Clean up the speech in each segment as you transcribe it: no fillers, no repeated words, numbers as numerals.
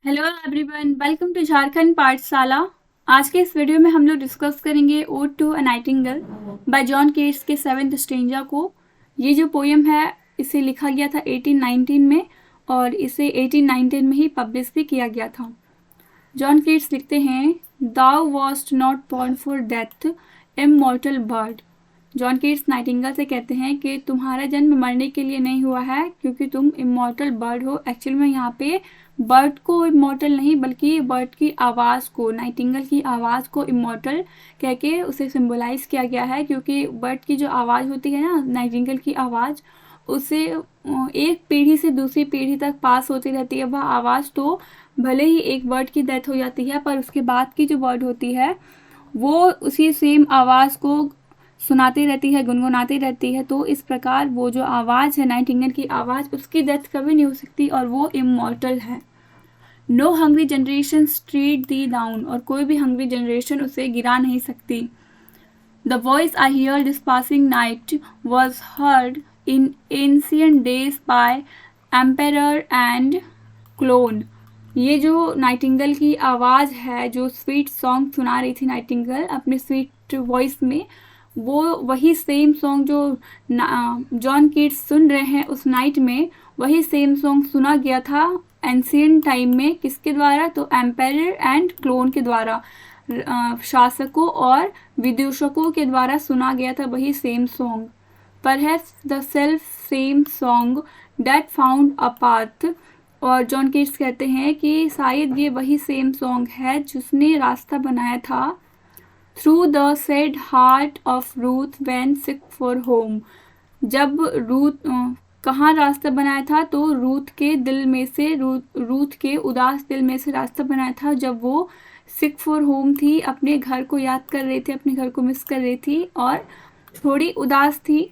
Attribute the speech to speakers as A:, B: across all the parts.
A: Hello everyone, welcome to Jharkhand Pathshala. आज के इस वीडियो में हम लोग डिस्कस करेंगे ode to a nightingale by John Keats के 7th स्टेंजा को। ये जो पोएम है इसे लिखा गया था 1819 में और इसे 1819 में ही पब्लिश भी किया गया था। जॉन कीट्स लिखते हैं, thou wast not born for death, immortal bird. John Keats nightingale से कहते हैं कि तुम्हारा जन्म मरने के लिए नहीं हुआ है क्योंकि तुम इमॉर्टल बर्ड हो। एक्चुअल में यहाँ पे बर्ड को इमॉर्टल नहीं बल्कि बर्ड की आवाज़ को, नाइटिंगेल की आवाज़ को इमॉर्टल कह के उसे सिंबलाइज किया गया है, क्योंकि बर्ड की जो आवाज़ होती है ना, नाइटिंगेल की आवाज़, उसे एक पीढ़ी से दूसरी पीढ़ी तक पास होती रहती है वह आवाज़। तो भले ही एक बर्ड की डेथ हो जाती है पर उसके बाद की जो बर्ड होती है वो उसी सेम आवाज़ को सुनाती रहती है, गुनगुनाती रहती है। तो इस प्रकार वो जो आवाज़ है नाइटिंगेल की आवाज़, उसकी डेथ कभी नहीं हो सकती और वो इमॉर्टल है। नो हंग्री जनरेशन स्ट्रीट दी डाउन, और कोई भी हंग्री जनरेशन उसे गिरा नहीं सकती। The voice I hear this passing night was heard in ancient days by emperor and clone. ये जो नाइटिंगेल की आवाज़ है, जो स्वीट सॉन्ग सुना रही थी नाइटिंगेल अपने स्वीट वॉइस में, वो वही सेम सॉन्ग जो जॉन कीट्स सुन रहे हैं उस नाइट में, वही सेम सॉन्ग सुना गया था एंशिएंट टाइम में। किसके द्वारा? तो एम्पेरर एंड क्लोन के द्वारा, शासकों और विदूषकों के द्वारा सुना गया था वही same song. Perhaps the self same song that found a path. और जॉन कीट्स कहते हैं कि शायद ये वही सेम सॉन्ग है जिसने रास्ता बनाया था through the said heart of Ruth when sick for home. जब रूथ कहाँ रास्ता बनाया था? तो रूथ के दिल में से, रूथ के उदास दिल में से रास्ता बनाया था जब वो सिक फॉर होम थी, अपने घर को याद कर रही थी, अपने घर को मिस कर रही थी और थोड़ी उदास थी।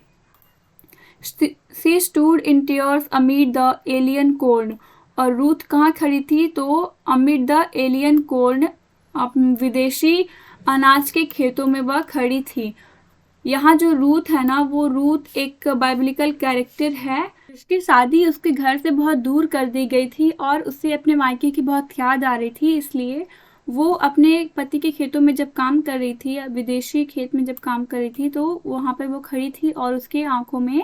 A: She stood in tears amid the alien corn. और रूथ कहाँ खड़ी थी? तो अमीड द एलियन कोर्न, विदेशी अनाज के खेतों में वह खड़ी थी। यहाँ जो रूथ है ना, वो रूथ एक बाइबलिकल कैरेक्टर है। उसकी शादी उसके घर से बहुत दूर कर दी गई थी और उसे अपने मायके की बहुत याद आ रही थी, इसलिए वो अपने पति के खेतों में जब काम कर रही थी, विदेशी खेत में जब काम कर रही थी, तो वहाँ पर वो खड़ी थी और उसके आंखों में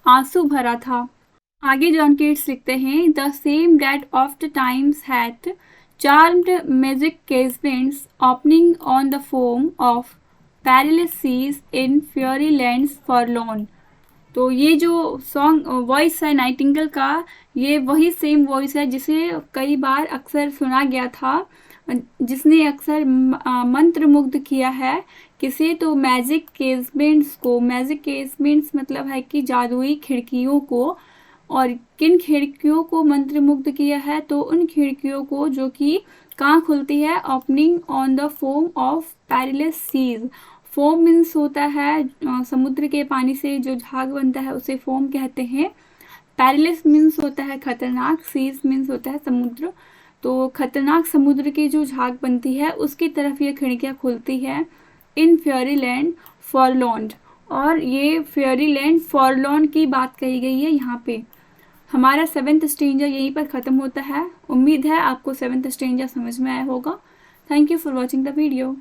A: आंसू भरा था। आगे जॉन कीट्स लिखते हैं, the same that of the times had charmed magic casements opening on the foam of perilous seas in fairy lands forlorn। तो ये जो सॉन्ग वॉइस है नाइटिंगेल का, ये वही सेम वॉइस है जिसे कई बार अक्सर सुना गया था, जिसने अक्सर मंत्र मुग्ध किया है। किसे? तो मैजिक केसमेंट्स को। मैजिक केसमेंट्स मतलब है कि जादुई खिड़कियों को। और किन खिड़कियों को मंत्रमुग्ध किया है? तो उन खिड़कियों को जो कि कहाँ खुलती है? Opening on the foam of perilous seas. Foam means होता है समुद्र के पानी से जो झाग बनता है उसे फोम कहते हैं। पेरिलस मीन्स होता है खतरनाक, सीज मीन्स होता है समुद्र। तो खतरनाक समुद्र की जो झाग बनती है उसकी तरफ ये खिड़कियाँ खुलती है। इन फेयरी लैंड फॉरलॉन्ड, और ये फेयरी लैंड फॉरलॉन की बात कही गई है यहाँ पे। हमारा 7th स्टेंजा यहीं पर ख़त्म होता है। उम्मीद है आपको 7th स्टेंजा समझ में आया होगा। Thank you for watching the video.